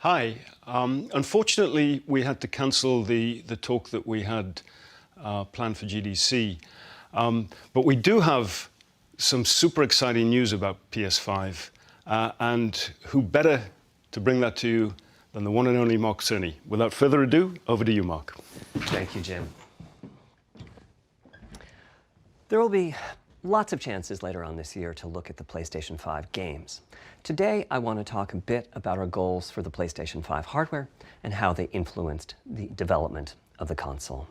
Hi. Unfortunately, we had to cancel the talk that we had planned for GDC. But we do have some super exciting news about PS5. And who better to bring that to you than the one and only Mark Cerny. Without further ado, over to you, Mark. Thank you, Jim. There will be lots of chances later on this year to look at the PlayStation 5 games. Today, I want to talk a bit about our goals for the PlayStation 5 hardware and how they influenced the development of the console.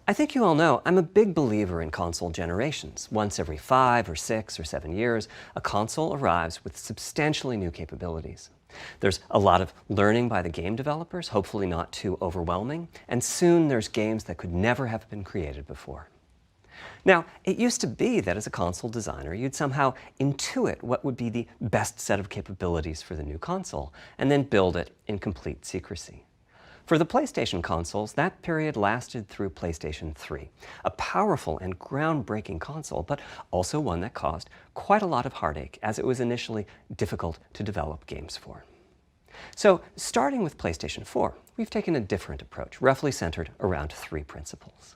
I think you all know I'm a big believer in console generations. Once every 5 or 6 or 7 years, a console arrives with substantially new capabilities. There's a lot of learning by the game developers, hopefully not too overwhelming, and soon there's games that could never have been created before. Now, it used to be that as a console designer, you'd somehow intuit what would be the best set of capabilities for the new console, and then build it in complete secrecy. For the PlayStation consoles, that period lasted through PlayStation 3, a powerful and groundbreaking console, but also one that caused quite a lot of heartache, as it was initially difficult to develop games for. So, starting with PlayStation 4, we've taken a different approach, roughly centered around 3 principles.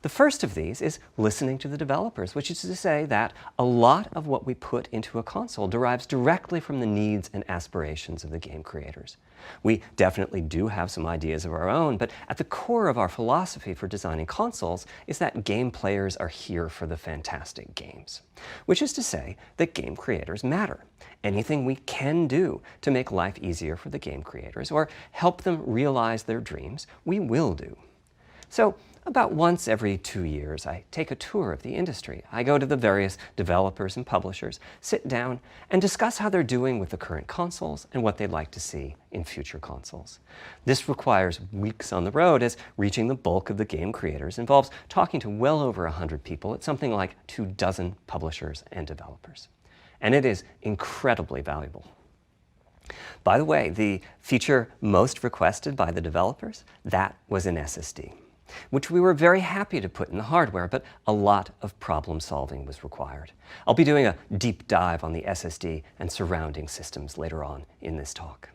The first of these is listening to the developers, which is to say that a lot of what we put into a console derives directly from the needs and aspirations of the game creators. We definitely do have some ideas of our own, but at the core of our philosophy for designing consoles is that game players are here for the fantastic games. Which is to say that game creators matter. Anything we can do to make life easier for the game creators or help them realize their dreams, we will do. So, about once every 2 years, I take a tour of the industry. I go to the various developers and publishers, sit down, and discuss how they're doing with the current consoles and what they'd like to see in future consoles. This requires weeks on the road, as reaching the bulk of the game creators involves talking to well over 100 people at something like 24 publishers and developers. And it is incredibly valuable. By the way, the feature most requested by the developers, that was an SSD, which we were very happy to put in the hardware, but a lot of problem solving was required. I'll be doing a deep dive on the SSD and surrounding systems later on in this talk.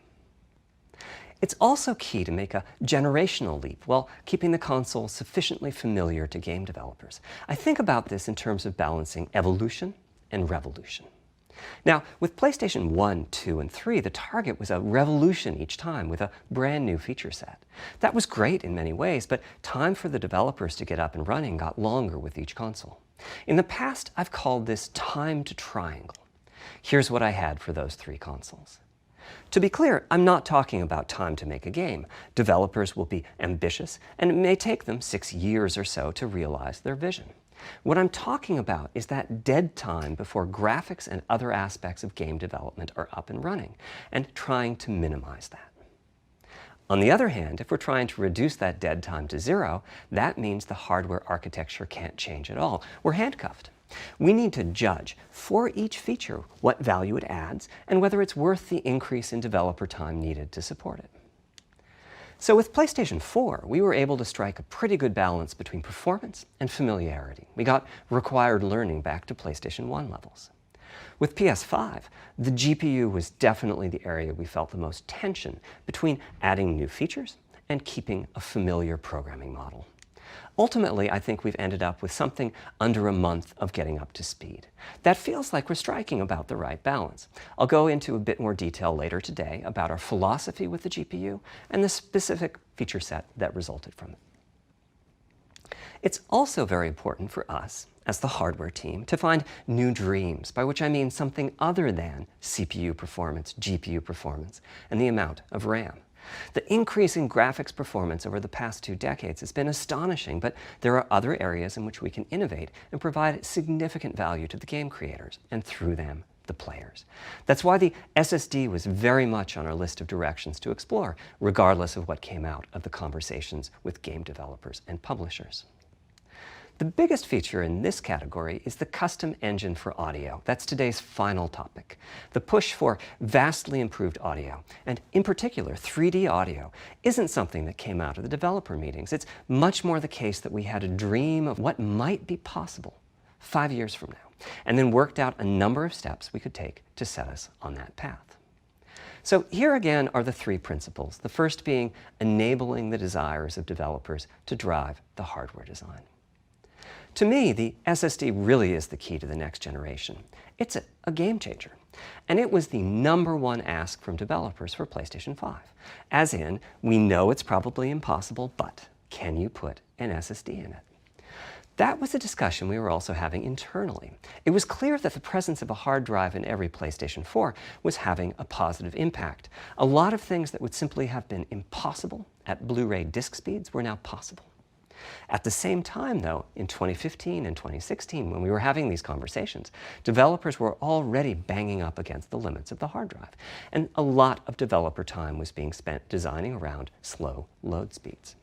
It's also key to make a generational leap while keeping the console sufficiently familiar to game developers. I think about this in terms of balancing evolution and revolution. Now, with PlayStation 1, 2, and 3, the target was a revolution each time with a brand new feature set. That was great in many ways, but time for the developers to get up and running got longer with each console. In the past, I've called this time to triangle. Here's what I had for those 3 consoles. To be clear, I'm not talking about time to make a game. Developers will be ambitious, and it may take them 6 years or so to realize their vision. What I'm talking about is that dead time before graphics and other aspects of game development are up and running, and trying to minimize that. On the other hand, if we're trying to reduce that dead time to 0, that means the hardware architecture can't change at all. We're handcuffed. We need to judge for each feature what value it adds and whether it's worth the increase in developer time needed to support it. So with PlayStation 4, we were able to strike a pretty good balance between performance and familiarity. We got required learning back to PlayStation 1 levels. With PS5, the GPU was definitely the area we felt the most tension between adding new features and keeping a familiar programming model. Ultimately, I think we've ended up with something under a month of getting up to speed. That feels like we're striking about the right balance. I'll go into a bit more detail later today about our philosophy with the GPU and the specific feature set that resulted from it. It's also very important for us, as the hardware team, to find new dreams, by which I mean something other than CPU performance, GPU performance, and the amount of RAM. The increase in graphics performance over the past 2 decades has been astonishing, but there are other areas in which we can innovate and provide significant value to the game creators, and through them, the players. That's why the SSD was very much on our list of directions to explore, regardless of what came out of the conversations with game developers and publishers. The biggest feature in this category is the custom engine for audio. That's today's final topic. The push for vastly improved audio, and in particular 3D audio, isn't something that came out of the developer meetings. It's much more the case that we had a dream of what might be possible 5 years from now, and then worked out a number of steps we could take to set us on that path. So here again are the three principles, the first being enabling the desires of developers to drive the hardware design. To me, the SSD really is the key to the next generation. It's a game changer. And it was the #1 ask from developers for PlayStation 5. As in, we know it's probably impossible, but can you put an SSD in it? That was a discussion we were also having internally. It was clear that the presence of a hard drive in every PlayStation 4 was having a positive impact. A lot of things that would simply have been impossible at Blu-ray disc speeds were now possible. At the same time, though, in 2015 and 2016, when we were having these conversations, developers were already banging up against the limits of the hard drive. And a lot of developer time was being spent designing around slow load speeds.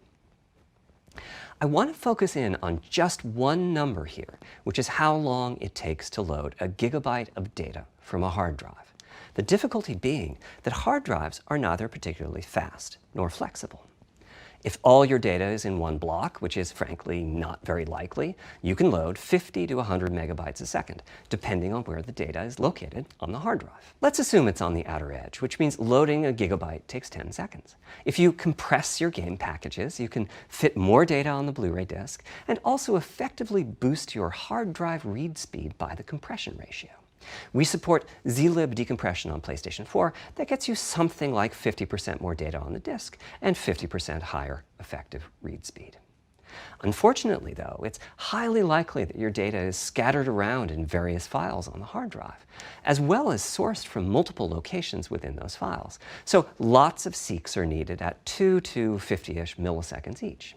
I want to focus in on just one number here, which is how long it takes to load a gigabyte of data from a hard drive. The difficulty being that hard drives are neither particularly fast nor flexible. If all your data is in one block, which is frankly not very likely, you can load 50 to 100 megabytes a second, depending on where the data is located on the hard drive. Let's assume it's on the outer edge, which means loading a gigabyte takes 10 seconds. If you compress your game packages, you can fit more data on the Blu-ray disc and also effectively boost your hard drive read speed by the compression ratio. We support zlib decompression on PlayStation 4 that gets you something like 50% more data on the disk and 50% higher effective read speed. Unfortunately, though, it's highly likely that your data is scattered around in various files on the hard drive, as well as sourced from multiple locations within those files. So lots of seeks are needed at 2 to 50-ish milliseconds each.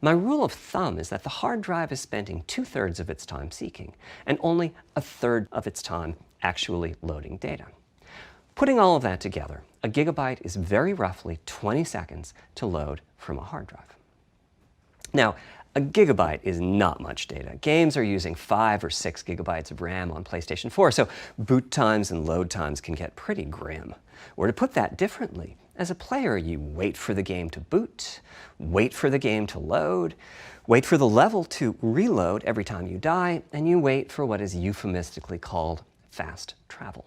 My rule of thumb is that the hard drive is spending 2/3 of its time seeking and only 1/3 of its time actually loading data. Putting all of that together, a gigabyte is very roughly 20 seconds to load from a hard drive. Now, a gigabyte is not much data. Games are using 5 or 6 gigabytes of RAM on PlayStation 4, so boot times and load times can get pretty grim. Or to put that differently, as a player, you wait for the game to boot, wait for the game to load, wait for the level to reload every time you die, and you wait for what is euphemistically called fast travel.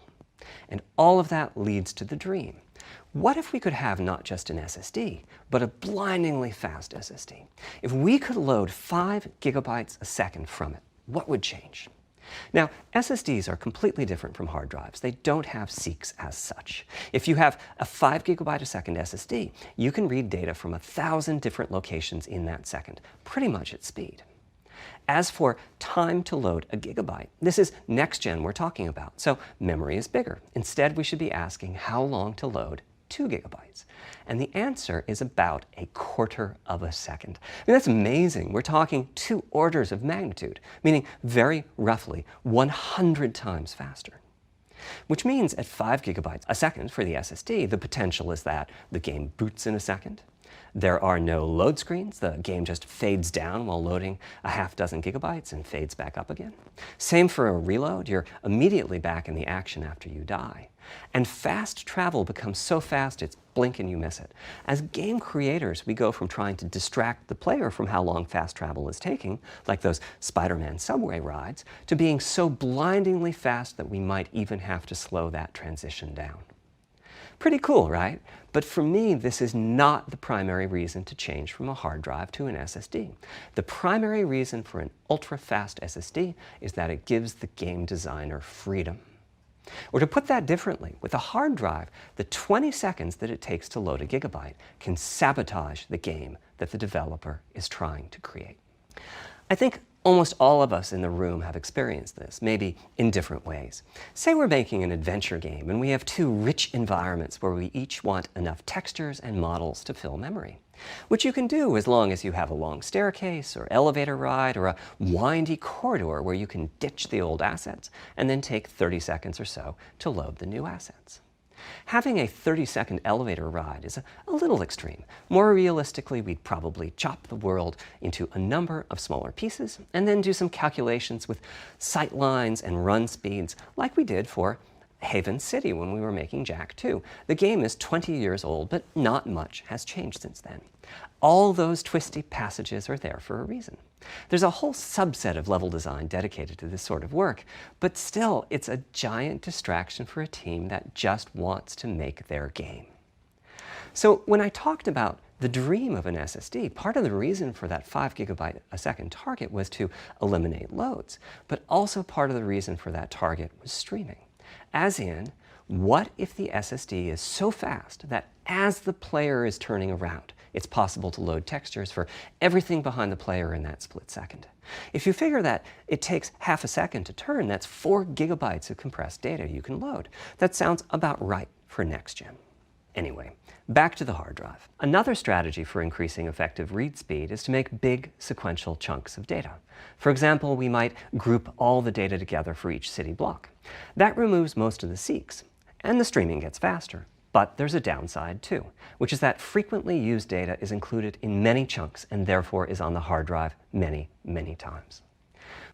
And all of that leads to the dream. What if we could have not just an SSD, but a blindingly fast SSD? If we could load 5 gigabytes a second from it, what would change? Now, SSDs are completely different from hard drives. They don't have seeks as such. If you have a 5 gigabyte a second SSD, you can read data from 1,000 different locations in that second, pretty much at speed. As for time to load a gigabyte, this is next gen we're talking about, so memory is bigger. Instead, we should be asking how long to load 2 gigabytes. And the answer is about 1/4 of a second. I mean, that's amazing. We're talking 2 orders of magnitude, meaning very roughly 100 times faster. Which means at 5 gigabytes a second for the SSD, the potential is that the game boots in a second. There are no load screens. The game just fades down while loading a half dozen gigabytes and fades back up again. Same for a reload. You're immediately back in the action after you die. And fast travel becomes so fast it's blink and you miss it. As game creators, we go from trying to distract the player from how long fast travel is taking, like those Spider-Man subway rides, to being so blindingly fast that we might even have to slow that transition down. Pretty cool, right? But for me, this is not the primary reason to change from a hard drive to an SSD. The primary reason for an ultra-fast SSD is that it gives the game designer freedom. Or to put that differently, with a hard drive, the 20 seconds that it takes to load a gigabyte can sabotage the game that the developer is trying to create. I think almost all of us in the room have experienced this, maybe in different ways. Say we're making an adventure game and we have 2 rich environments where we each want enough textures and models to fill memory. Which you can do as long as you have a long staircase or elevator ride or a windy corridor where you can ditch the old assets and then take 30 seconds or so to load the new assets. Having a 30-second elevator ride is a little extreme. More realistically, we'd probably chop the world into a number of smaller pieces and then do some calculations with sight lines and run speeds like we did for Haven City when we were making Jack 2. The game is 20 years old, but not much has changed since then. All those twisty passages are there for a reason. There's a whole subset of level design dedicated to this sort of work, but still, it's a giant distraction for a team that just wants to make their game. So when I talked about the dream of an SSD, part of the reason for that 5 GB a second target was to eliminate loads, but also part of the reason for that target was streaming. As in, what if the SSD is so fast that as the player is turning around, it's possible to load textures for everything behind the player in that split second? If you figure that it takes half a second to turn, that's 4 GB of compressed data you can load. That sounds about right for next gen. Anyway, back to the hard drive. Another strategy for increasing effective read speed is to make big sequential chunks of data. For example, we might group all the data together for each city block. That removes most of the seeks, and the streaming gets faster. But there's a downside too, which is that frequently used data is included in many chunks and therefore is on the hard drive many, many times.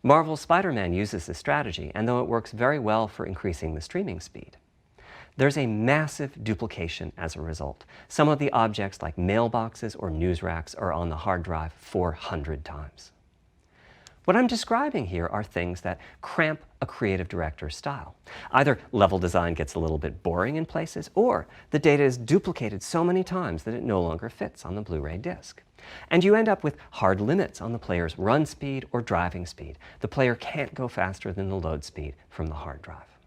Marvel's Spider-Man uses this strategy, and though it works very well for increasing the streaming speed, there's a massive duplication as a result. Some of the objects like mailboxes or news racks are on the hard drive 400 times. What I'm describing here are things that cramp a creative director's style. Either level design gets a little bit boring in places, or the data is duplicated so many times that it no longer fits on the Blu-ray disc. And you end up with hard limits on the player's run speed or driving speed. The player can't go faster than the load speed from the hard drive.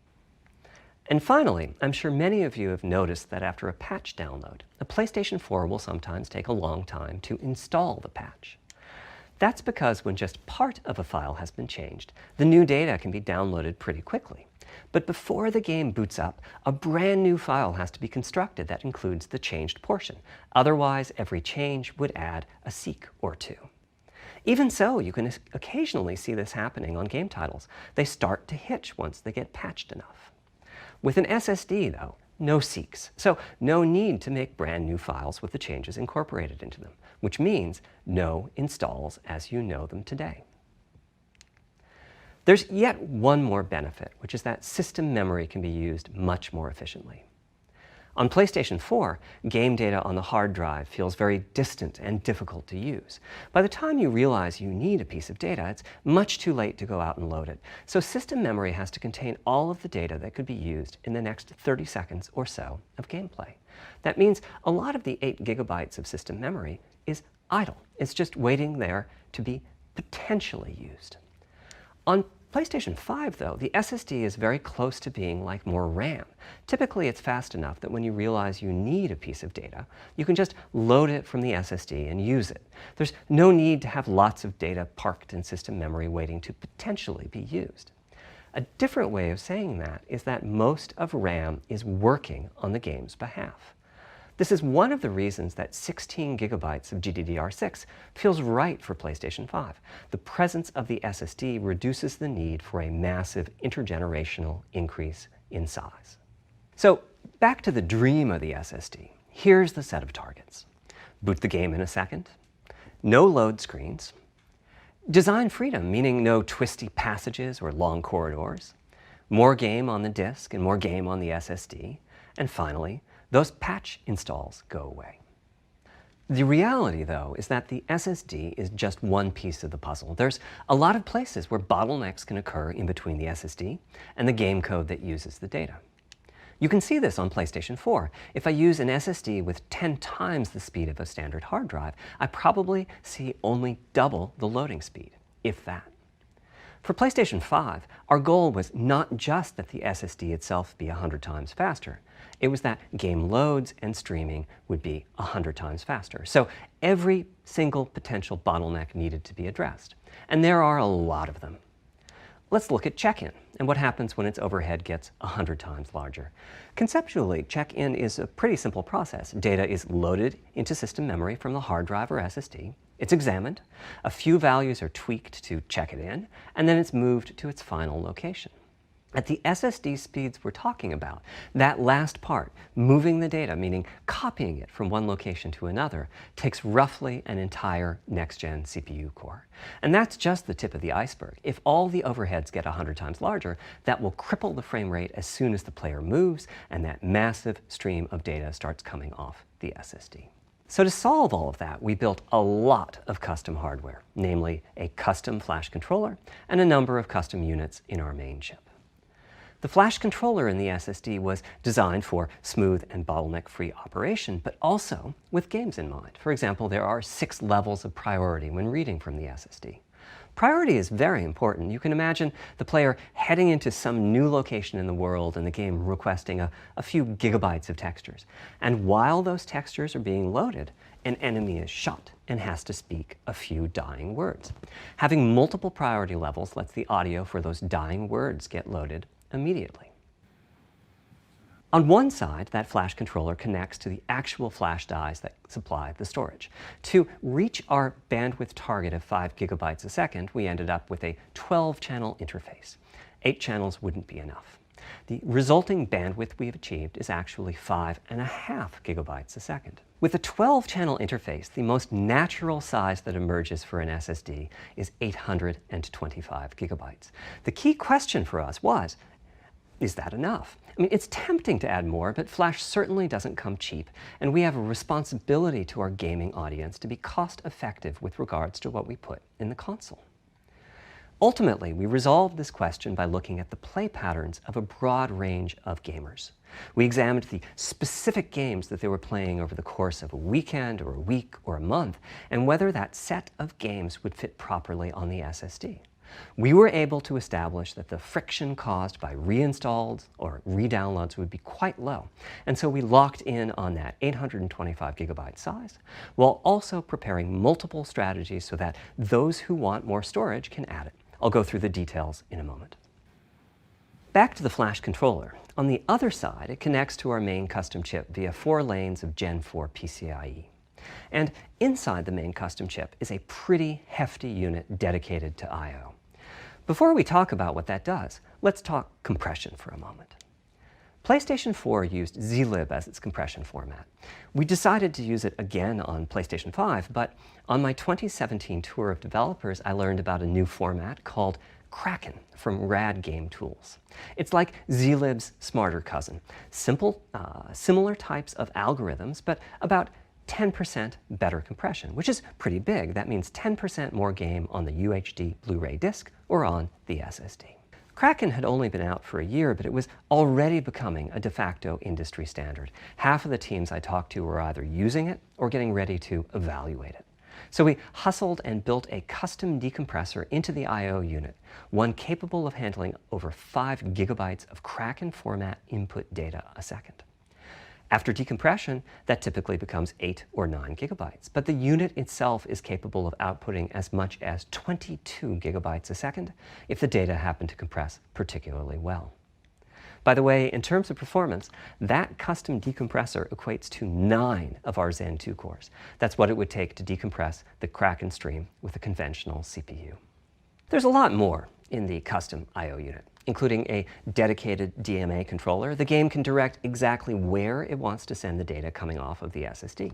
And finally, I'm sure many of you have noticed that after a patch download, the PlayStation 4 will sometimes take a long time to install the patch. That's because when just part of a file has been changed, the new data can be downloaded pretty quickly. But before the game boots up, a brand new file has to be constructed that includes the changed portion. Otherwise, every change would add a seek or two. Even so, you can occasionally see this happening on game titles. They start to hitch once they get patched enough. With an SSD, though, no seeks, so no need to make brand new files with the changes incorporated into them, which means no installs as you know them today. There's yet one more benefit, which is that system memory can be used much more efficiently. On PlayStation 4, game data on the hard drive feels very distant and difficult to use. By the time you realize you need a piece of data, it's much too late to go out and load it. So system memory has to contain all of the data that could be used in the next 30 seconds or so of gameplay. That means a lot of the 8 GB of system memory is idle. It's just waiting there to be potentially used. On PlayStation 5, though, the SSD is very close to being like more RAM. Typically, it's fast enough that when you realize you need a piece of data, you can just load it from the SSD and use it. There's no need to have lots of data parked in system memory waiting to potentially be used. A different way of saying that is that most of RAM is working on the game's behalf. This is one of the reasons that 16 GB of GDDR6 feels right for PlayStation 5. The presence of the SSD reduces the need for a massive intergenerational increase in size. So back to the dream of the SSD. Here's the set of targets. Boot the game in a second. No load screens. Design freedom, meaning no twisty passages or long corridors. More game on the disk and more game on the SSD. And finally, those patch installs go away. The reality, though, is that the SSD is just one piece of the puzzle. There's a lot of places where bottlenecks can occur in between the SSD and the game code that uses the data. You can see this on PlayStation 4. If I use an SSD with 10 times the speed of a standard hard drive, I probably see only double the loading speed, if that. For PlayStation 5, our goal was not just that the SSD itself be 100 times faster. It was that game loads and streaming would be 100 times faster. So every single potential bottleneck needed to be addressed. And there are a lot of them. Let's look at check-in and what happens when its overhead gets 100 times larger. Conceptually, check-in is a pretty simple process. Data is loaded into system memory from the hard drive or SSD. It's examined, a few values are tweaked to check it in, and then it's moved to its final location. At the SSD speeds we're talking about, that last part, moving the data, meaning copying it from one location to another, takes roughly an entire next-gen CPU core. And that's just the tip of the iceberg. If all the overheads get 100 times larger, that will cripple the frame rate as soon as the player moves, and that massive stream of data starts coming off the SSD. So to solve all of that, we built a lot of custom hardware, namely a custom flash controller and a number of custom units in our main chip. The flash controller in the SSD was designed for smooth and bottleneck-free operation, but also with games in mind. For example, there are 6 levels of priority when reading from the SSD. Priority is very important. You can imagine the player heading into some new location in the world and the game requesting a few gigabytes of textures. And while those textures are being loaded, an enemy is shot and has to speak a few dying words. Having multiple priority levels lets the audio for those dying words get loaded immediately. On one side, that flash controller connects to the actual flash dies that supply the storage. To reach our bandwidth target of 5 gigabytes a second, we ended up with a 12-channel interface. 8 channels wouldn't be enough. The resulting bandwidth we've achieved is actually 5.5 gigabytes a second. With a 12-channel interface, the most natural size that emerges for an SSD is 825 gigabytes. The key question for us was, is that enough? I mean, it's tempting to add more, but flash certainly doesn't come cheap, and we have a responsibility to our gaming audience to be cost-effective with regards to what we put in the console. Ultimately, we resolved this question by looking at the play patterns of a broad range of gamers. We examined the specific games that they were playing over the course of a weekend or a week or a month, and whether that set of games would fit properly on the SSD. We were able to establish that the friction caused by reinstalls or redownloads would be quite low, and so we locked in on that 825 gigabyte size, while also preparing multiple strategies so that those who want more storage can add it. I'll go through the details in a moment. Back to the flash controller. On the other side, it connects to our main custom chip via 4 lanes of Gen 4 PCIe. And inside the main custom chip is a pretty hefty unit dedicated to I/O. Before we talk about what that does, let's talk compression for a moment. PlayStation 4 used zlib as its compression format. We decided to use it again on PlayStation 5, but on my 2017 tour of developers, I learned about a new format called Kraken from Rad Game Tools. It's like zlib's smarter cousin. Simple, similar types of algorithms, but about 10% better compression, which is pretty big. That means 10% more game on the UHD Blu-ray disc or on the SSD. Kraken had only been out for a year, but it was already becoming a de facto industry standard. Half of the teams I talked to were either using it or getting ready to evaluate it. So we hustled and built a custom decompressor into the I/O unit, one capable of handling over 5 gigabytes of Kraken format input data a second. After decompression, that typically becomes 8 or 9 gigabytes, but the unit itself is capable of outputting as much as 22 gigabytes a second if the data happen to compress particularly well. By the way, in terms of performance, that custom decompressor equates to 9 of our Zen 2 cores. That's what it would take to decompress the Kraken stream with a conventional CPU. There's a lot more in the custom I/O unit, including a dedicated DMA controller. The game can direct exactly where it wants to send the data coming off of the SSD.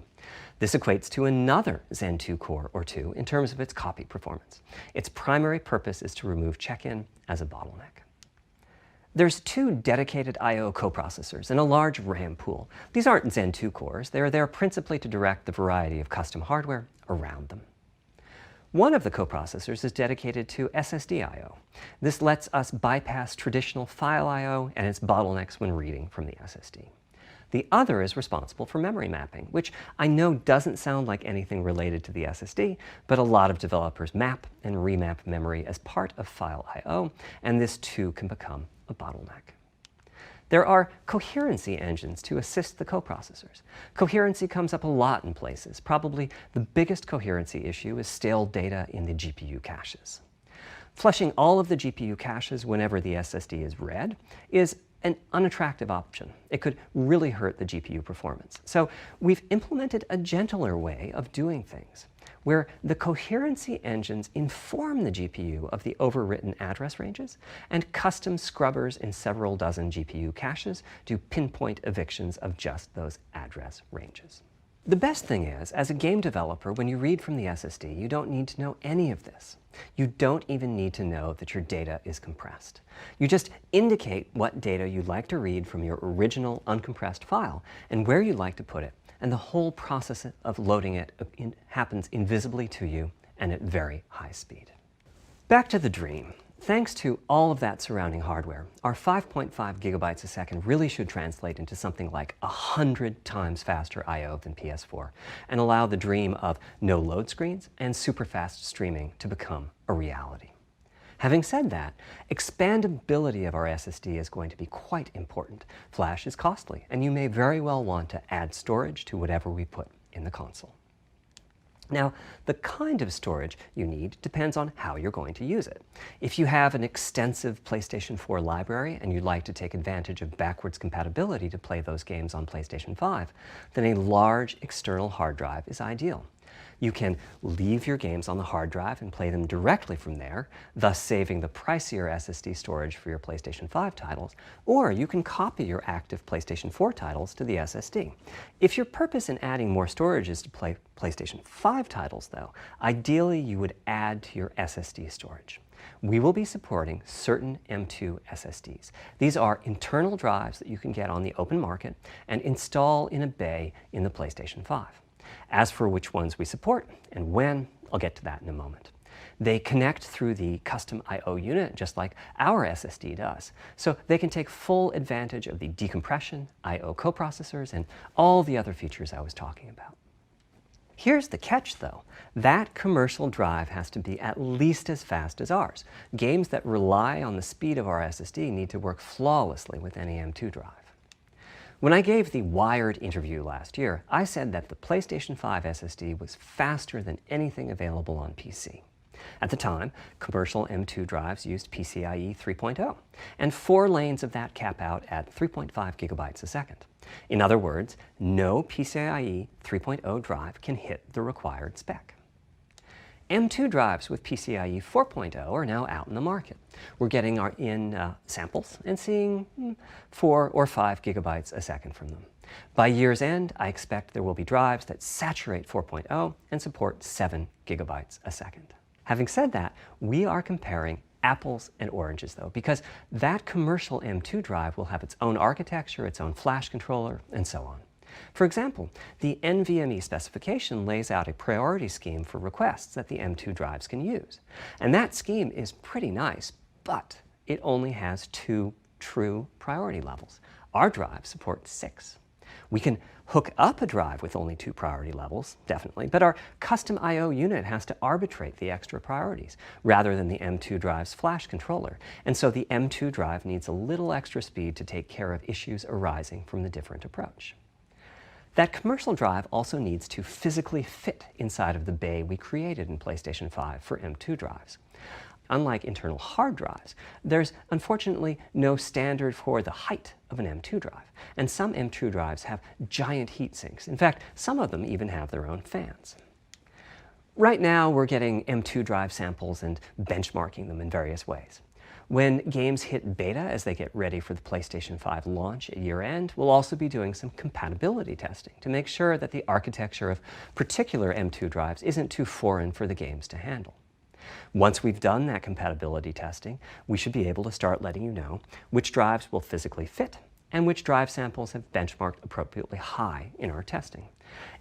This equates to another Zen 2 core or 2 in terms of its copy performance. Its primary purpose is to remove check-in as a bottleneck. There's 2 dedicated I/O coprocessors and a large RAM pool. These aren't Zen 2 cores. They're there principally to direct the variety of custom hardware around them. One of the coprocessors is dedicated to SSD I/O. This lets us bypass traditional file I/O and its bottlenecks when reading from the SSD. The other is responsible for memory mapping, which I know doesn't sound like anything related to the SSD, but a lot of developers map and remap memory as part of file I/O, and this too can become a bottleneck. There are coherency engines to assist the coprocessors. Coherency comes up a lot in places. Probably the biggest coherency issue is stale data in the GPU caches. Flushing all of the GPU caches whenever the SSD is read is an unattractive option. It could really hurt the GPU performance. So we've implemented a gentler way of doing things. where the coherency engines inform the GPU of the overwritten address ranges, and custom scrubbers in several dozen GPU caches do pinpoint evictions of just those address ranges. The best thing is, as a game developer, when you read from the SSD, you don't need to know any of this. You don't even need to know that your data is compressed. You just indicate what data you'd like to read from your original uncompressed file and where you'd like to put it, and the whole process of loading it happens invisibly to you and at very high speed. Back to the dream. Thanks to all of that surrounding hardware, our 5.5 gigabytes a second really should translate into something like 100 times faster I/O than PS4 and allow the dream of no load screens and super fast streaming to become a reality. Having said that, expandability of our SSD is going to be quite important. Flash is costly, and you may very well want to add storage to whatever we put in the console. Now, the kind of storage you need depends on how you're going to use it. If you have an extensive PlayStation 4 library and you'd like to take advantage of backwards compatibility to play those games on PlayStation 5, then a large external hard drive is ideal. You can leave your games on the hard drive and play them directly from there, thus saving the pricier SSD storage for your PlayStation 5 titles, or you can copy your active PlayStation 4 titles to the SSD. If your purpose in adding more storage is to play PlayStation 5 titles, though, ideally you would add to your SSD storage. We will be supporting certain M2 SSDs. These are internal drives that you can get on the open market and install in a bay in the PlayStation 5. As for which ones we support and when, I'll get to that in a moment. They connect through the custom I/O unit just like our SSD does, so they can take full advantage of the decompression, I/O coprocessors, and all the other features I was talking about. Here's the catch, though. That commercial drive has to be at least as fast as ours. Games that rely on the speed of our SSD need to work flawlessly with any M2 drive. When I gave the Wired interview last year, I said that the PlayStation 5 SSD was faster than anything available on PC. At the time, commercial M2 drives used PCIe 3.0, and 4 lanes of that cap out at 3.5 gigabytes a second. In other words, no PCIe 3.0 drive can hit the required spec. M2 drives with PCIe 4.0 are now out in the market. We're getting samples and seeing 4 or 5 gigabytes a second from them. By year's end, I expect there will be drives that saturate 4.0 and support 7 gigabytes a second. Having said that, we are comparing apples and oranges, though, because that commercial M2 drive will have its own architecture, its own flash controller, and so on. For example, the NVMe specification lays out a priority scheme for requests that the M2 drives can use. And that scheme is pretty nice, but it only has 2 true priority levels. Our drive supports 6. We can hook up a drive with only 2 priority levels, definitely, but our custom I/O unit has to arbitrate the extra priorities rather than the M2 drive's flash controller. And so the M2 drive needs a little extra speed to take care of issues arising from the different approach. That commercial drive also needs to physically fit inside of the bay we created in PlayStation 5 for M2 drives. Unlike internal hard drives, there's unfortunately no standard for the height of an M2 drive, and some M2 drives have giant heat sinks. In fact, some of them even have their own fans. Right now, we're getting M2 drive samples and benchmarking them in various ways. When games hit beta as they get ready for the PlayStation 5 launch at year-end, we'll also be doing some compatibility testing to make sure that the architecture of particular M2 drives isn't too foreign for the games to handle. Once we've done that compatibility testing, we should be able to start letting you know which drives will physically fit and which drive samples have benchmarked appropriately high in our testing.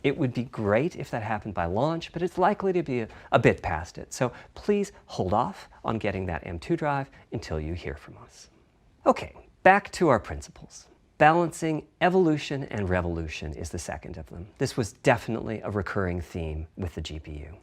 It would be great if that happened by launch, but it's likely to be a bit past it, so please hold off on getting that M2 drive until you hear from us. Okay, back to our principles. Balancing evolution and revolution is the second of them. This was definitely a recurring theme with the GPU.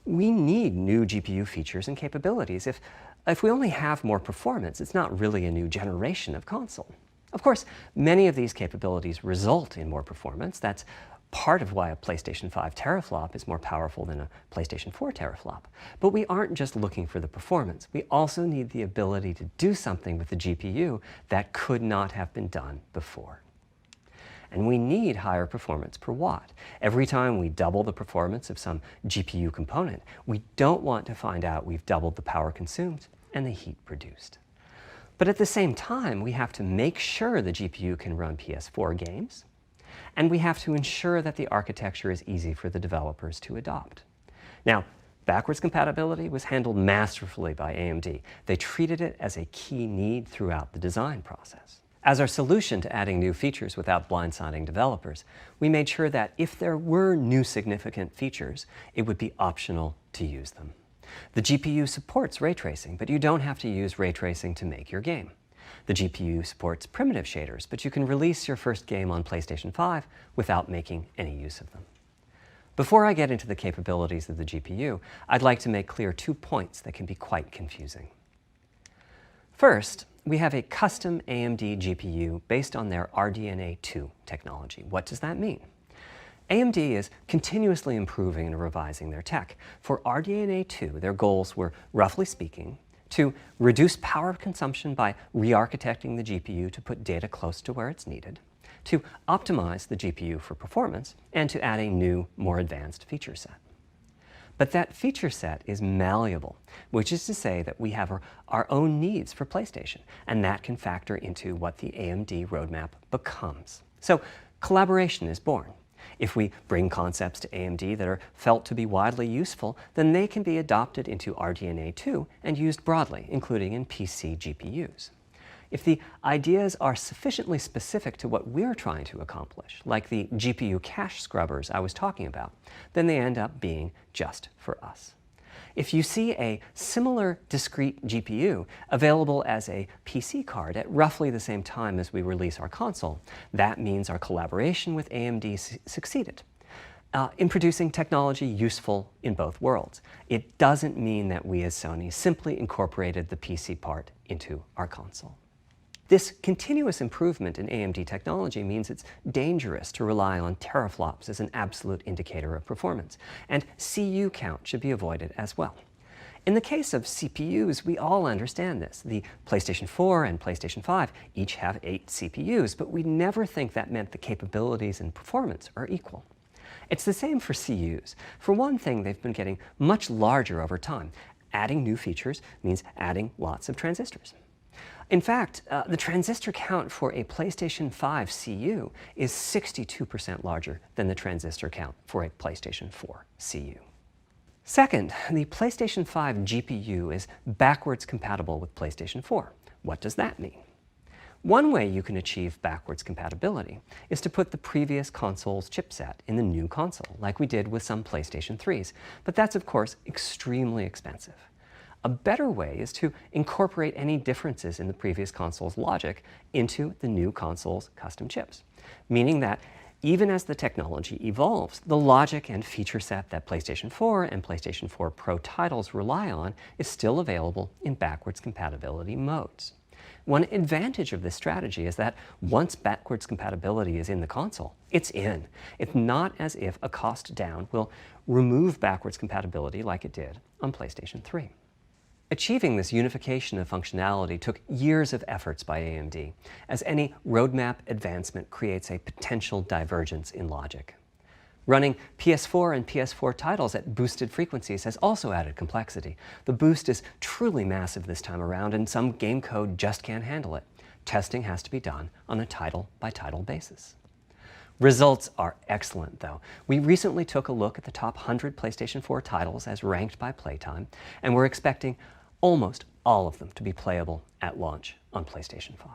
We need new GPU features and capabilities. If we only have more performance, it's not really a new generation of console. Of course, many of these capabilities result in more performance. That's part of why a PlayStation 5 teraflop is more powerful than a PlayStation 4 teraflop. But we aren't just looking for the performance. We also need the ability to do something with the GPU that could not have been done before. and we need higher performance per watt. Every time we double the performance of some GPU component, we don't want to find out we've doubled the power consumed and the heat produced. But at the same time, we have to make sure the GPU can run PS4 games, and we have to ensure that the architecture is easy for the developers to adopt. Now, backwards compatibility was handled masterfully by AMD. They treated it as a key need throughout the design process. As our solution to adding new features without blindsiding developers, we made sure that if there were new significant features, it would be optional to use them. The GPU supports ray tracing, but you don't have to use ray tracing to make your game. The GPU supports primitive shaders, but you can release your first game on PlayStation 5 without making any use of them. Before I get into the capabilities of the GPU, I'd like to make clear 2 points that can be quite confusing. First, we have a custom AMD GPU based on their RDNA 2 technology. What does that mean? AMD is continuously improving and revising their tech. For RDNA 2, their goals were, roughly speaking, to reduce power consumption by re-architecting the GPU to put data close to where it's needed, to optimize the GPU for performance, and to add a new, more advanced feature set. But that feature set is malleable, which is to say that we have our own needs for PlayStation, and that can factor into what the AMD roadmap becomes. So collaboration is born. If we bring concepts to AMD that are felt to be widely useful, then they can be adopted into RDNA 2 and used broadly, including in PC GPUs. If the ideas are sufficiently specific to what we're trying to accomplish, like the GPU cache scrubbers I was talking about, then they end up being just for us. If you see a similar discrete GPU available as a PC card at roughly the same time as we release our console, that means our collaboration with AMD succeeded in producing technology useful in both worlds. It doesn't mean that we as Sony simply incorporated the PC part into our console. This continuous improvement in AMD technology means it's dangerous to rely on teraflops as an absolute indicator of performance, and CU count should be avoided as well. In the case of CPUs, we all understand this. The PlayStation 4 and PlayStation 5 each have 8 CPUs, but we never think that meant the capabilities and performance are equal. It's the same for CUs. For one thing, they've been getting much larger over time. Adding new features means adding lots of transistors. In fact, the transistor count for a PlayStation 5 CU is 62% larger than the transistor count for a PlayStation 4 CU. Second, the PlayStation 5 GPU is backwards compatible with PlayStation 4. What does that mean? One way you can achieve backwards compatibility is to put the previous console's chipset in the new console, like we did with some PlayStation 3s, but that's of course extremely expensive. A better way is to incorporate any differences in the previous console's logic into the new console's custom chips, meaning that even as the technology evolves, the logic and feature set that PlayStation 4 and PlayStation 4 Pro titles rely on is still available in backwards compatibility modes. One advantage of this strategy is that once backwards compatibility is in the console, it's in. It's not as if a cost down will remove backwards compatibility like it did on PlayStation 3. Achieving this unification of functionality took years of efforts by AMD, as any roadmap advancement creates a potential divergence in logic. Running PS4 and PS4 titles at boosted frequencies has also added complexity. The boost is truly massive this time around, and some game code just can't handle it. Testing has to be done on a title-by-title basis. Results are excellent, though. We recently took a look at the top 100 PlayStation 4 titles as ranked by playtime, and we're expecting almost all of them to be playable at launch on PlayStation 5.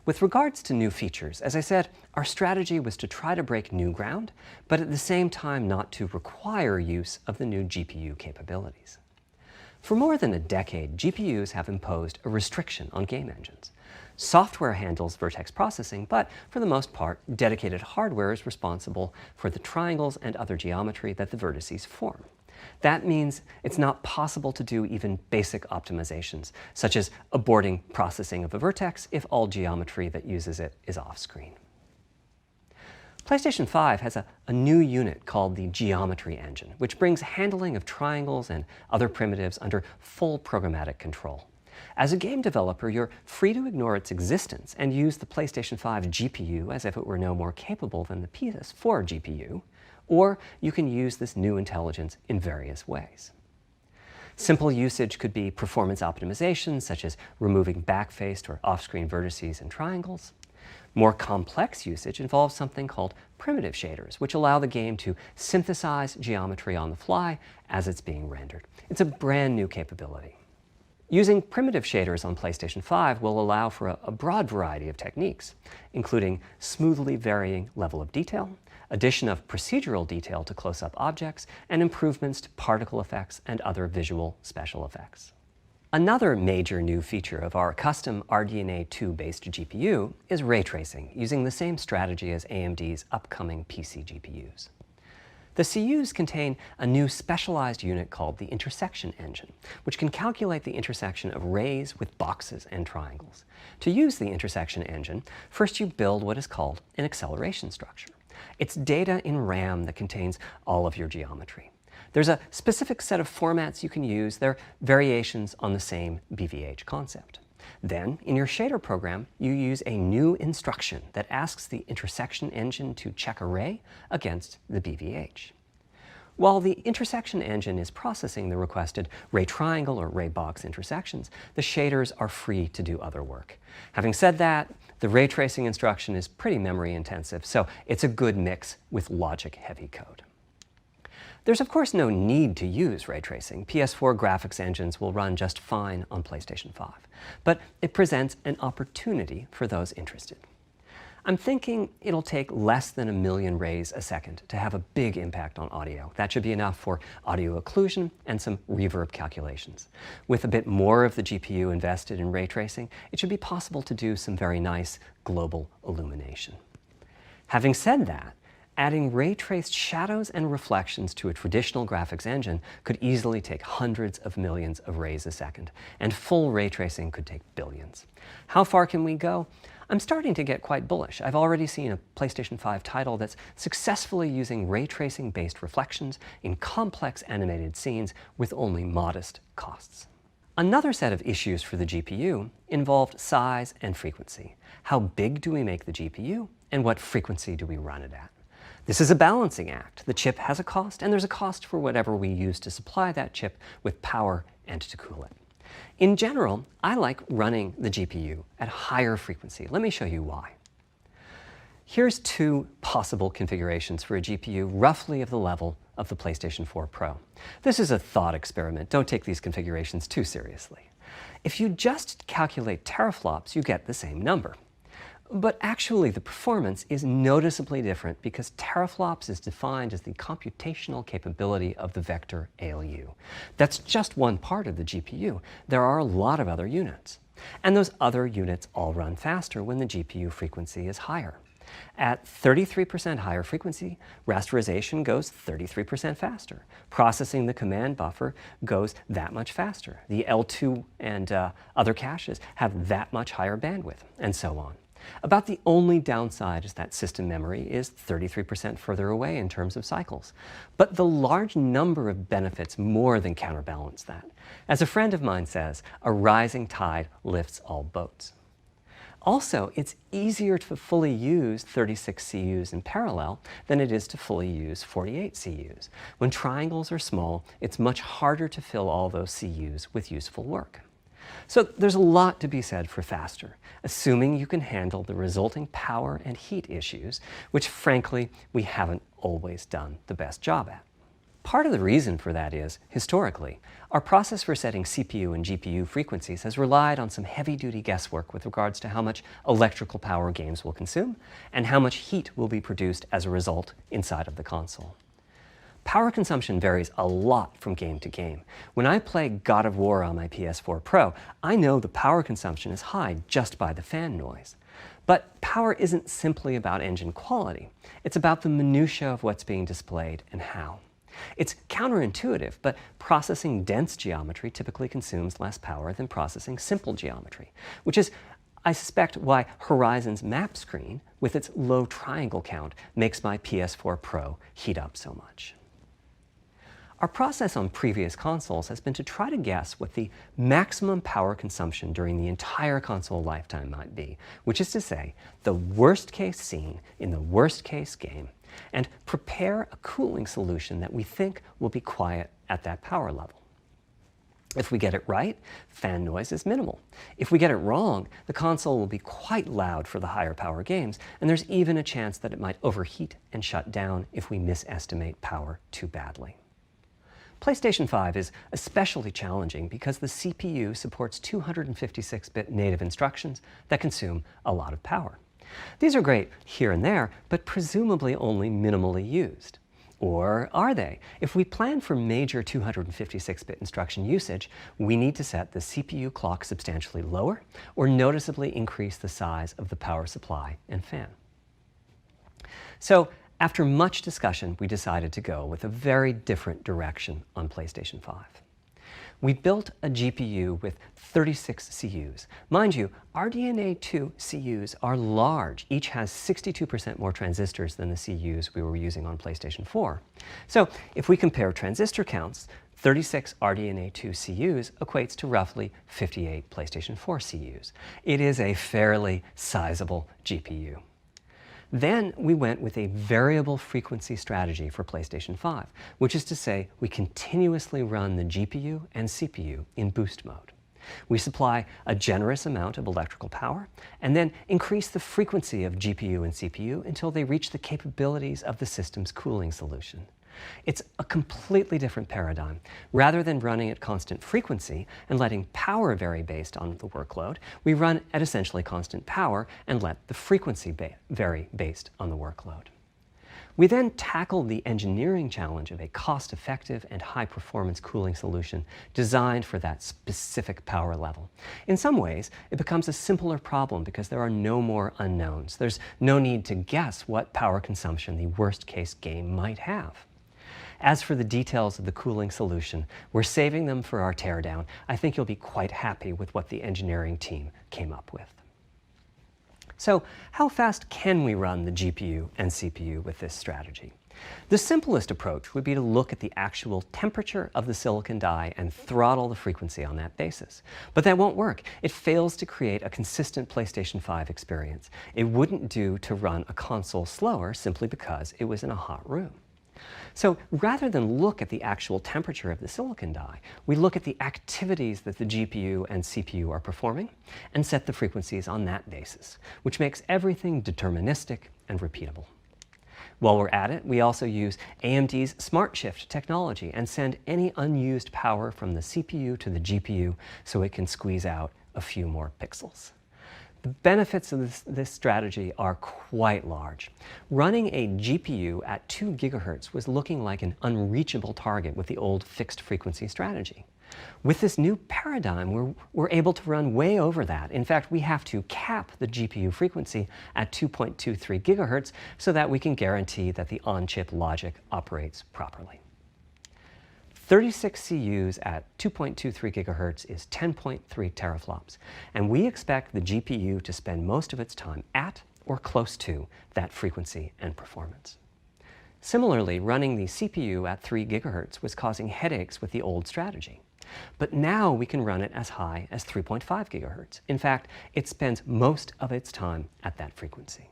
With regards to new features, as I said, our strategy was to try to break new ground, but at the same time not to require use of the new GPU capabilities. For more than a decade, GPUs have imposed a restriction on game engines. Software handles vertex processing, but for the most part, dedicated hardware is responsible for the triangles and other geometry that the vertices form. That means it's not possible to do even basic optimizations, such as aborting processing of a vertex if all geometry that uses it is off-screen. PlayStation 5 has a new unit called the Geometry Engine, which brings handling of triangles and other primitives under full programmatic control. As a game developer, you're free to ignore its existence and use the PlayStation 5 GPU as if it were no more capable than the PS4 GPU, or you can use this new intelligence in various ways. Simple usage could be performance optimization, such as removing backfaced or off-screen vertices and triangles. More complex usage involves something called primitive shaders, which allow the game to synthesize geometry on the fly as it's being rendered. It's a brand new capability. Using primitive shaders on PlayStation 5 will allow for a broad variety of techniques, including smoothly varying level of detail, addition of procedural detail to close-up objects, and improvements to particle effects and other visual special effects. Another major new feature of our custom RDNA 2-based GPU is ray tracing, using the same strategy as AMD's upcoming PC GPUs. The CUs contain a new specialized unit called the intersection engine, which can calculate the intersection of rays with boxes and triangles. To use the intersection engine, first you build what is called an acceleration structure. It's data in RAM that contains all of your geometry. There's a specific set of formats you can use. They're variations on the same BVH concept. Then, in your shader program, you use a new instruction that asks the intersection engine to check a ray against the BVH. While the intersection engine is processing the requested ray triangle or ray box intersections, the shaders are free to do other work. Having said that, the ray tracing instruction is pretty memory intensive, so it's a good mix with logic-heavy code. There's of course no need to use ray tracing. PS4 graphics engines will run just fine on PlayStation 5, but it presents an opportunity for those interested. I'm thinking it'll take less than 1 million rays a second to have a big impact on audio. That should be enough for audio occlusion and some reverb calculations. With a bit more of the GPU invested in ray tracing, it should be possible to do some very nice global illumination. Having said that, adding ray-traced shadows and reflections to a traditional graphics engine could easily take hundreds of millions of rays a second, and full ray tracing could take billions. How far can we go? I'm starting to get quite bullish. I've already seen a PlayStation 5 title that's successfully using ray tracing-based reflections in complex animated scenes with only modest costs. Another set of issues for the GPU involved size and frequency. How big do we make the GPU, and what frequency do we run it at? This is a balancing act. The chip has a cost, and there's a cost for whatever we use to supply that chip with power and to cool it. In general, I like running the GPU at higher frequency. Let me show you why. Here's 2 possible configurations for a GPU roughly of the level of the PlayStation 4 Pro. This is a thought experiment. Don't take these configurations too seriously. If you just calculate teraflops, you get the same number. But actually, the performance is noticeably different because teraflops is defined as the computational capability of the vector ALU. That's just one part of the GPU. There are a lot of other units. And those other units all run faster when the GPU frequency is higher. At 33% higher frequency, rasterization goes 33% faster. Processing the command buffer goes that much faster. The L2 and other caches have that much higher bandwidth, and so on. About the only downside is that system memory is 33% further away in terms of cycles. But the large number of benefits more than counterbalance that. As a friend of mine says, a rising tide lifts all boats. Also, it's easier to fully use 36 CUs in parallel than it is to fully use 48 CUs. When triangles are small, it's much harder to fill all those CUs with useful work. So there's a lot to be said for faster, assuming you can handle the resulting power and heat issues, which frankly, we haven't always done the best job at. Part of the reason for that is, historically, our process for setting CPU and GPU frequencies has relied on some heavy-duty guesswork with regards to how much electrical power games will consume and how much heat will be produced as a result inside of the console. Power consumption varies a lot from game to game. When I play God of War on my PS4 Pro, I know the power consumption is high just by the fan noise. But power isn't simply about engine quality. It's about the minutiae of what's being displayed and how. It's counterintuitive, but processing dense geometry typically consumes less power than processing simple geometry, which is, I suspect, why Horizon's map screen, with its low triangle count, makes my PS4 Pro heat up so much. Our process on previous consoles has been to try to guess what the maximum power consumption during the entire console lifetime might be, which is to say, the worst case scene in the worst case game, and prepare a cooling solution that we think will be quiet at that power level. If we get it right, fan noise is minimal. If we get it wrong, the console will be quite loud for the higher power games, and there's even a chance that it might overheat and shut down if we misestimate power too badly. PlayStation 5 is especially challenging because the CPU supports 256-bit native instructions that consume a lot of power. These are great here and there, but presumably only minimally used. Or are they? If we plan for major 256-bit instruction usage, we need to set the CPU clock substantially lower or noticeably increase the size of the power supply and fan. So, after much discussion, we decided to go with a very different direction on PlayStation 5. We built a GPU with 36 CUs. Mind you, RDNA 2 CUs are large. Each has 62% more transistors than the CUs we were using on PlayStation 4. So if we compare transistor counts, 36 RDNA 2 CUs equates to roughly 58 PlayStation 4 CUs. It is a fairly sizable GPU. Then we went with a variable frequency strategy for PlayStation 5, which is to say we continuously run the GPU and CPU in boost mode. We supply a generous amount of electrical power and then increase the frequency of GPU and CPU until they reach the capabilities of the system's cooling solution. It's a completely different paradigm. Rather than running at constant frequency and letting power vary based on the workload, we run at essentially constant power and let the frequency vary based on the workload. We then tackled the engineering challenge of a cost-effective and high-performance cooling solution designed for that specific power level. In some ways, it becomes a simpler problem because there are no more unknowns. There's no need to guess what power consumption the worst-case game might have. As for the details of the cooling solution, we're saving them for our teardown. I think you'll be quite happy with what the engineering team came up with. So, how fast can we run the GPU and CPU with this strategy? The simplest approach would be to look at the actual temperature of the silicon die and throttle the frequency on that basis. But that won't work. It fails to create a consistent PlayStation 5 experience. It wouldn't do to run a console slower simply because it was in a hot room. So rather than look at the actual temperature of the silicon die, we look at the activities that the GPU and CPU are performing and set the frequencies on that basis, which makes everything deterministic and repeatable. While we're at it, we also use AMD's Smart Shift technology and send any unused power from the CPU to the GPU so it can squeeze out a few more pixels. The benefits of this strategy are quite large. Running a GPU at 2 GHz was looking like an unreachable target with the old fixed frequency strategy. With this new paradigm, we're able to run way over that. In fact, we have to cap the GPU frequency at 2.23 GHz so that we can guarantee that the on-chip logic operates properly. 36 CUs at 2.23 GHz is 10.3 teraflops, and we expect the GPU to spend most of its time at or close to that frequency and performance. Similarly, running the CPU at 3 GHz was causing headaches with the old strategy. But now we can run it as high as 3.5 GHz. In fact, it spends most of its time at that frequency.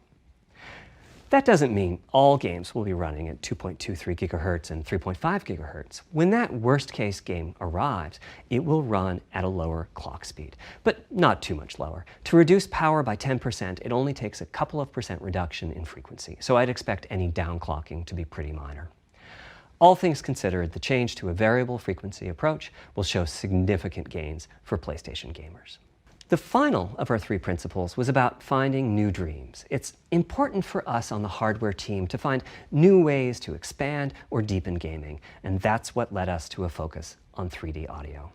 That doesn't mean all games will be running at 2.23 GHz and 3.5 GHz. When that worst-case game arrives, it will run at a lower clock speed, but not too much lower. To reduce power by 10%, it only takes a couple of percent reduction in frequency, so I'd expect any downclocking to be pretty minor. All things considered, the change to a variable frequency approach will show significant gains for PlayStation gamers. The final of our 3 principles was about finding new dreams. It's important for us on the hardware team to find new ways to expand or deepen gaming, and that's what led us to a focus on 3D audio.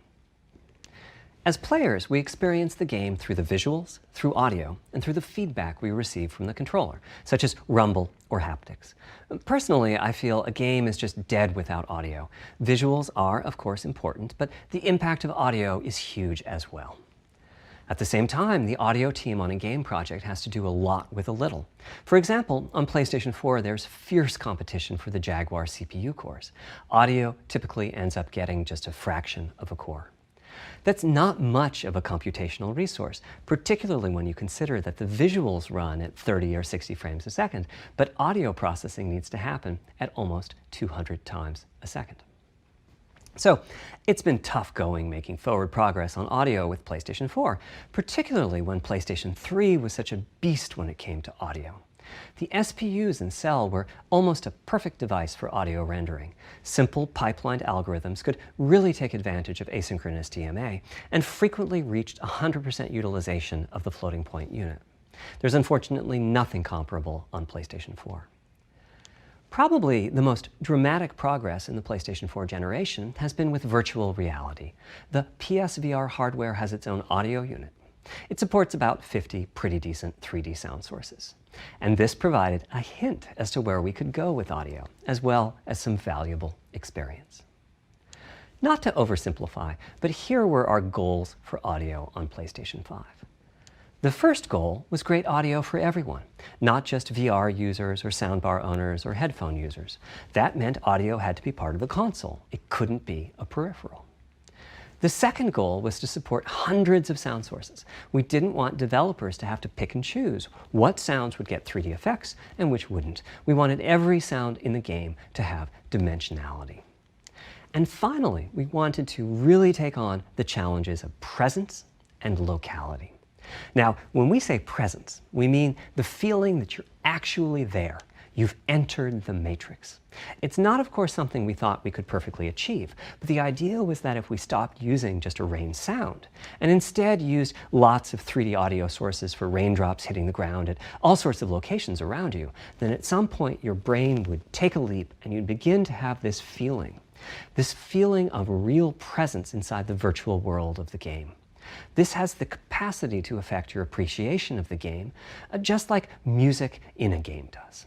As players, we experience the game through the visuals, through audio, and through the feedback we receive from the controller, such as rumble or haptics. Personally, I feel a game is just dead without audio. Visuals are, of course, important, but the impact of audio is huge as well. At the same time, the audio team on a game project has to do a lot with a little. For example, on PlayStation 4, there's fierce competition for the Jaguar CPU cores. Audio typically ends up getting just a fraction of a core. That's not much of a computational resource, particularly when you consider that the visuals run at 30 or 60 frames a second, but audio processing needs to happen at almost 200 times a second. So it's been tough going making forward progress on audio with PlayStation 4, particularly when PlayStation 3 was such a beast when it came to audio. The SPUs in Cell were almost a perfect device for audio rendering. Simple pipelined algorithms could really take advantage of asynchronous DMA and frequently reached 100% utilization of the floating point unit. There's unfortunately nothing comparable on PlayStation 4. Probably the most dramatic progress in the PlayStation 4 generation has been with virtual reality. The PSVR hardware has its own audio unit. It supports about 50 pretty decent 3D sound sources. And this provided a hint as to where we could go with audio, as well as some valuable experience. Not to oversimplify, but here were our goals for audio on PlayStation 5. The first goal was great audio for everyone, not just VR users or soundbar owners or headphone users. That meant audio had to be part of the console. It couldn't be a peripheral. The second goal was to support hundreds of sound sources. We didn't want developers to have to pick and choose what sounds would get 3D effects and which wouldn't. We wanted every sound in the game to have dimensionality. And finally, we wanted to really take on the challenges of presence and locality. Now, when we say presence, we mean the feeling that you're actually there. You've entered the matrix. It's not, of course, something we thought we could perfectly achieve, but the idea was that if we stopped using just a rain sound and instead used lots of 3D audio sources for raindrops hitting the ground at all sorts of locations around you, then at some point your brain would take a leap and you'd begin to have this feeling of real presence inside the virtual world of the game. This has the capacity to affect your appreciation of the game, just like music in a game does.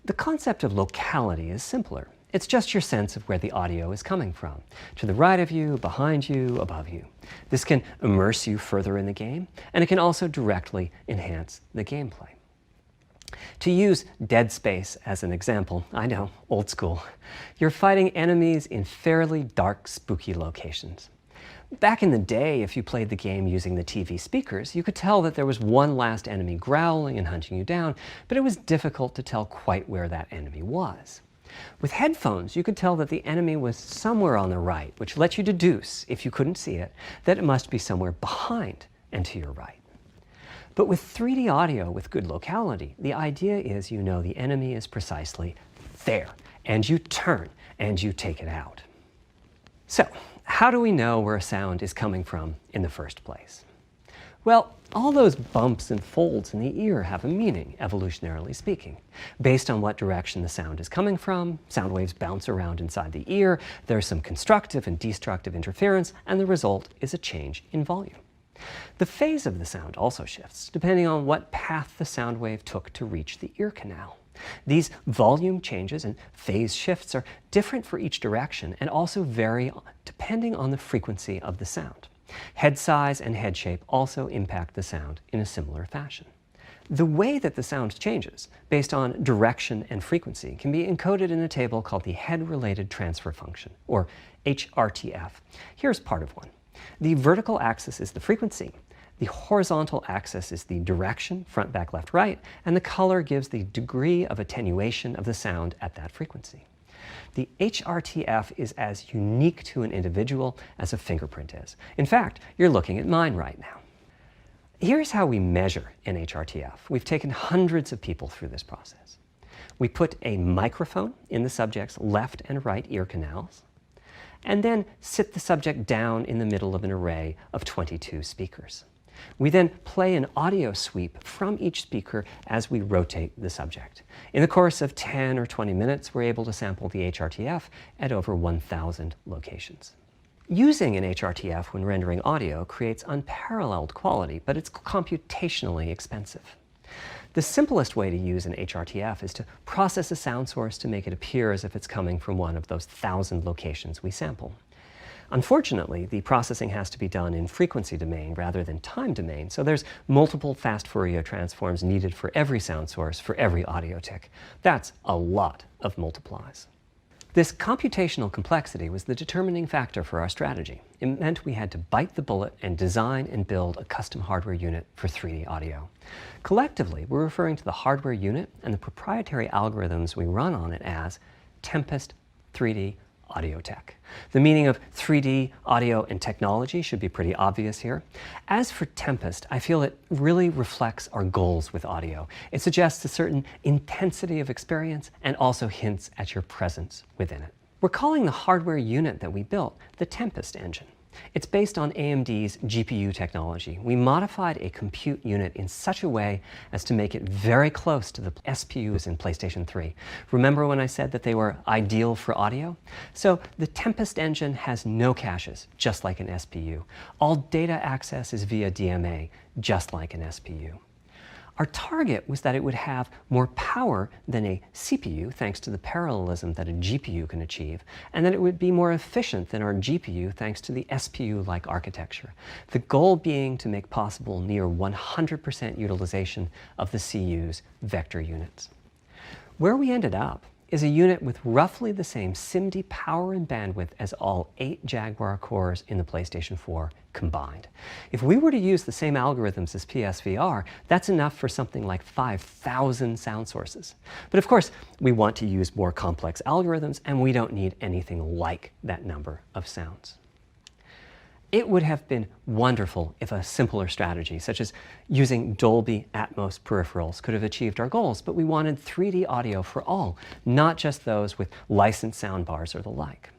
The concept of locality is simpler. It's just your sense of where the audio is coming from, to the right of you, behind you, above you. This can immerse you further in the game, and it can also directly enhance the gameplay. To use Dead Space as an example, I know, old school, you're fighting enemies in fairly dark, spooky locations. Back in the day, if you played the game using the TV speakers, you could tell that there was one last enemy growling and hunting you down, but it was difficult to tell quite where that enemy was. With headphones, you could tell that the enemy was somewhere on the right, which let you deduce, if you couldn't see it, that it must be somewhere behind and to your right. But with 3D audio with good locality, the idea is you know the enemy is precisely there, and you turn and you take it out. So, how do we know where a sound is coming from in the first place? Well, all those bumps and folds in the ear have a meaning, evolutionarily speaking. Based on what direction the sound is coming from, sound waves bounce around inside the ear, there's some constructive and destructive interference, and the result is a change in volume. The phase of the sound also shifts, depending on what path the sound wave took to reach the ear canal. These volume changes and phase shifts are different for each direction and also vary depending on the frequency of the sound. Head size and head shape also impact the sound in a similar fashion. The way that the sound changes, based on direction and frequency, can be encoded in a table called the Head-Related Transfer Function, or HRTF. Here's part of one. The vertical axis is the frequency. The horizontal axis is the direction, front, back, left, right, and the color gives the degree of attenuation of the sound at that frequency. The HRTF is as unique to an individual as a fingerprint is. In fact, you're looking at mine right now. Here's how we measure an HRTF. We've taken hundreds of people through this process. We put a microphone in the subject's left and right ear canals, and then sit the subject down in the middle of an array of 22 speakers. We then play an audio sweep from each speaker as we rotate the subject. In the course of 10 or 20 minutes, we're able to sample the HRTF at over 1,000 locations. Using an HRTF when rendering audio creates unparalleled quality, but it's computationally expensive. The simplest way to use an HRTF is to process a sound source to make it appear as if it's coming from one of those 1,000 locations we sample. Unfortunately, the processing has to be done in frequency domain rather than time domain, so there's multiple fast Fourier transforms needed for every sound source for every audio tick. That's a lot of multiplies. This computational complexity was the determining factor for our strategy. It meant we had to bite the bullet and design and build a custom hardware unit for 3D audio. Collectively, we're referring to the hardware unit and the proprietary algorithms we run on it as Tempest 3D Audio Tech. The meaning of 3D audio and technology should be pretty obvious here. As for Tempest, I feel it really reflects our goals with audio. It suggests a certain intensity of experience and also hints at your presence within it. We're calling the hardware unit that we built the Tempest engine. It's based on AMD's GPU technology. We modified a compute unit in such a way as to make it very close to the SPUs in PlayStation 3. Remember when I said that they were ideal for audio? So the Tempest engine has no caches, just like an SPU. All data access is via DMA, just like an SPU. Our target was that it would have more power than a CPU, thanks to the parallelism that a GPU can achieve, and that it would be more efficient than our GPU, thanks to the SPU-like architecture. The goal being to make possible near 100% utilization of the CU's vector units. Where we ended up is a unit with roughly the same SIMD power and bandwidth as all 8 Jaguar cores in the PlayStation 4 combined. If we were to use the same algorithms as PSVR, that's enough for something like 5,000 sound sources. But of course, we want to use more complex algorithms, and we don't need anything like that number of sounds. It would have been wonderful if a simpler strategy, such as using Dolby Atmos peripherals, could have achieved our goals, but we wanted 3D audio for all, not just those with licensed soundbars or the like.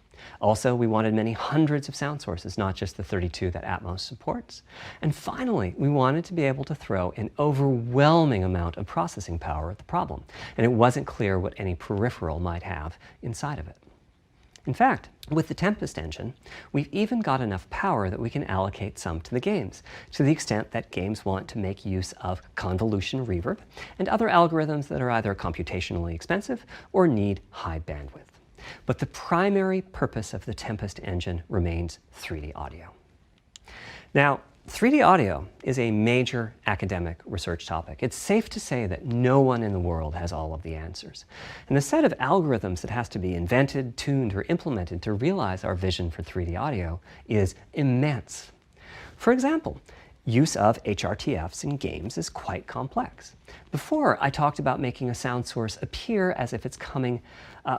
Also, we wanted many hundreds of sound sources, not just the 32 that Atmos supports. And finally, we wanted to be able to throw an overwhelming amount of processing power at the problem, and it wasn't clear what any peripheral might have inside of it. In fact, with the Tempest engine, we've even got enough power that we can allocate some to the games, to the extent that games want to make use of convolution reverb and other algorithms that are either computationally expensive or need high bandwidth. But the primary purpose of the Tempest engine remains 3D audio. Now, 3D audio is a major academic research topic. It's safe to say that no one in the world has all of the answers. And the set of algorithms that has to be invented, tuned, or implemented to realize our vision for 3D audio is immense. For example, use of HRTFs in games is quite complex. Before, I talked about making a sound source appear as if it's coming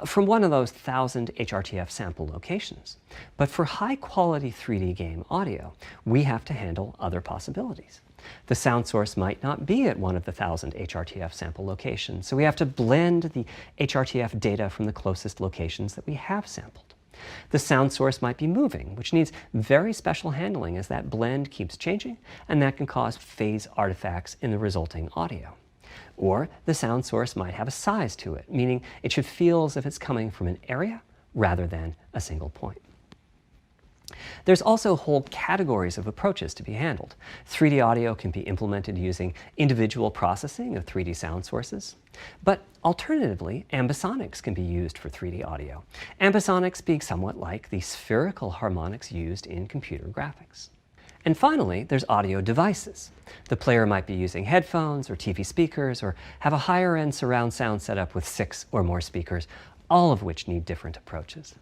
from one of those 1,000 HRTF sample locations. But for high-quality 3D game audio, we have to handle other possibilities. The sound source might not be at one of the 1,000 HRTF sample locations, so we have to blend the HRTF data from the closest locations that we have sampled. The sound source might be moving, which needs very special handling as that blend keeps changing, and that can cause phase artifacts in the resulting audio. Or the sound source might have a size to it, meaning it should feel as if it's coming from an area rather than a single point. There's also whole categories of approaches to be handled. 3D audio can be implemented using individual processing of 3D sound sources. But alternatively, ambisonics can be used for 3D audio. Ambisonics being somewhat like the spherical harmonics used in computer graphics. And finally, there's audio devices. The player might be using headphones or TV speakers or have a higher-end surround sound setup with 6 or more speakers, all of which need different approaches.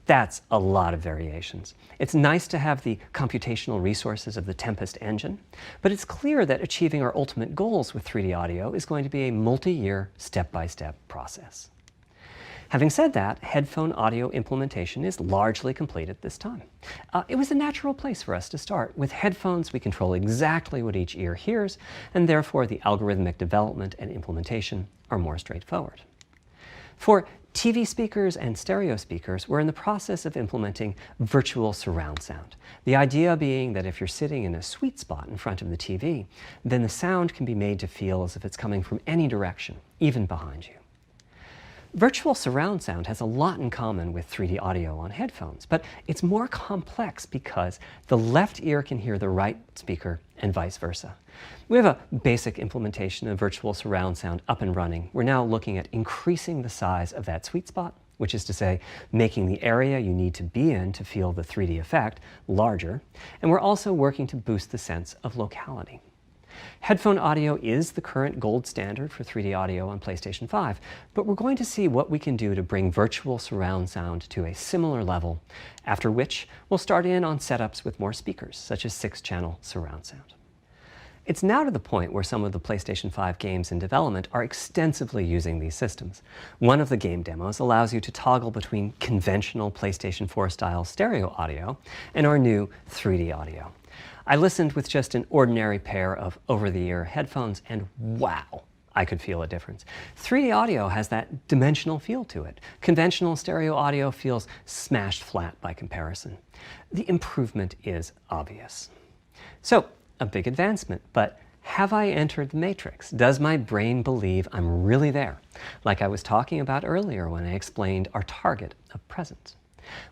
That's a lot of variations. It's nice to have the computational resources of the Tempest engine, but it's clear that achieving our ultimate goals with 3D audio is going to be a multi-year, step-by-step process. Having said that, headphone audio implementation is largely complete at this time. It was a natural place for us to start. With headphones, we control exactly what each ear hears, and therefore the algorithmic development and implementation are more straightforward. For TV speakers and stereo speakers, we're in the process of implementing virtual surround sound. The idea being that if you're sitting in a sweet spot in front of the TV, then the sound can be made to feel as if it's coming from any direction, even behind you. Virtual surround sound has a lot in common with 3D audio on headphones, but it's more complex because the left ear can hear the right speaker and vice versa. We have a basic implementation of virtual surround sound up and running. We're now looking at increasing the size of that sweet spot which is to say, making the area you need to be in to feel the 3D effect larger, and we're also working to boost the sense of locality. Headphone audio is the current gold standard for 3D audio on PlayStation 5, but we're going to see what we can do to bring virtual surround sound to a similar level, after which we'll start in on setups with more speakers, such as 6-channel surround sound. It's now to the point where some of the PlayStation 5 games in development are extensively using these systems. One of the game demos allows you to toggle between conventional PlayStation 4 style stereo audio and our new 3D audio. I listened with just an ordinary pair of over-the-ear headphones, and wow, I could feel a difference. 3D audio has that dimensional feel to it. Conventional stereo audio feels smashed flat by comparison. The improvement is obvious. So, a big advancement, but have I entered the matrix? Does my brain believe I'm really there, like I was talking about earlier when I explained our target of presence?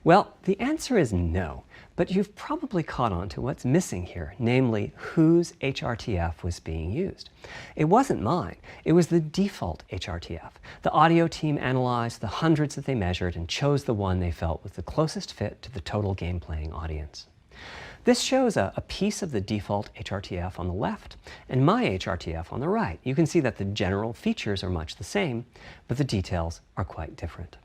Well, the answer is no, but you've probably caught on to what's missing here, namely whose HRTF was being used. It wasn't mine, it was the default HRTF. The audio team analyzed the hundreds that they measured and chose the one they felt was the closest fit to the total game-playing audience. This shows a piece of the default HRTF on the left and my HRTF on the right. You can see that the general features are much the same, but the details are quite different.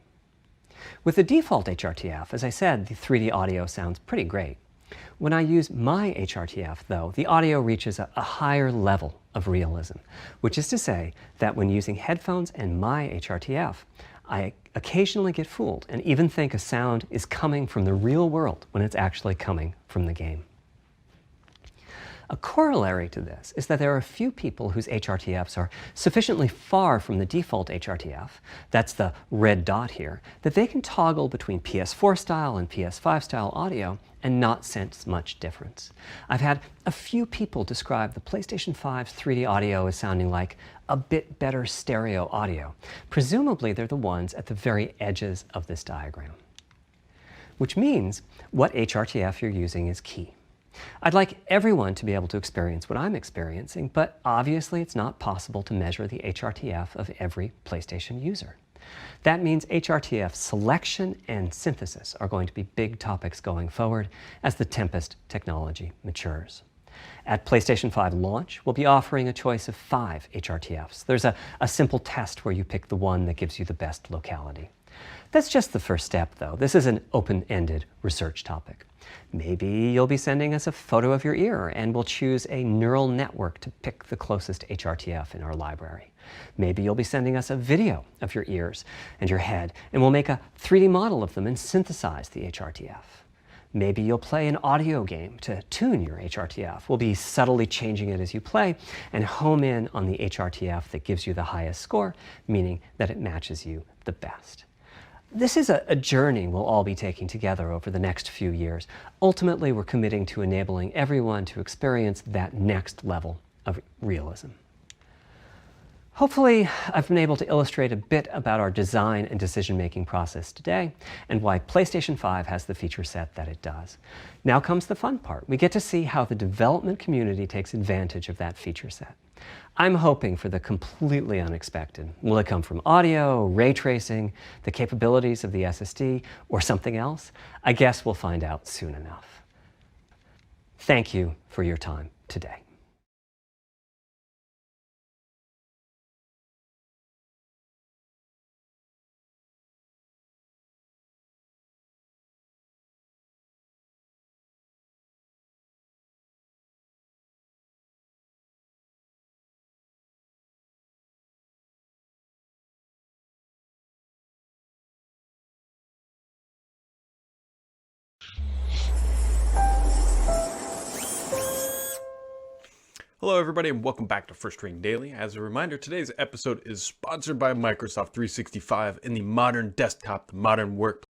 With the default HRTF, as I said, the 3D audio sounds pretty great. When I use my HRTF, though, the audio reaches a higher level of realism, which is to say that when using headphones and my HRTF, I occasionally get fooled and even think a sound is coming from the real world when it's actually coming from the game. A corollary to this is that there are a few people whose HRTFs are sufficiently far from the default HRTF, that's the red dot here, that they can toggle between PS4 style and PS5 style audio and not sense much difference. I've had a few people describe the PlayStation 5's 3D audio as sounding like a bit better stereo audio. Presumably they're the ones at the very edges of this diagram. Which means what HRTF you're using is key. I'd like everyone to be able to experience what I'm experiencing, but obviously it's not possible to measure the HRTF of every PlayStation user. That means HRTF selection and synthesis are going to be big topics going forward as the Tempest technology matures. At PlayStation 5 launch, we'll be offering a choice of 5 HRTFs. There's a simple test where you pick the one that gives you the best locality. That's just the first step, though. This is an open-ended research topic. Maybe you'll be sending us a photo of your ear, and we'll choose a neural network to pick the closest HRTF in our library. Maybe you'll be sending us a video of your ears and your head, and we'll make a 3D model of them and synthesize the HRTF. Maybe you'll play an audio game to tune your HRTF. We'll be subtly changing it as you play and home in on the HRTF that gives you the highest score, meaning that it matches you the best. This is a journey we'll all be taking together over the next few years. Ultimately, we're committing to enabling everyone to experience that next level of realism. Hopefully, I've been able to illustrate a bit about our design and decision-making process today and why PlayStation 5 has the feature set that it does. Now comes the fun part. We get to see how the development community takes advantage of that feature set. I'm hoping for the completely unexpected. Will it come from audio, ray tracing, the capabilities of the SSD, or something else? I guess we'll find out soon enough. Thank you for your time today. Hello everybody and welcome back to First Ring Daily. As a reminder, today's episode is sponsored by Microsoft 365 and the modern desktop, the modern workplace.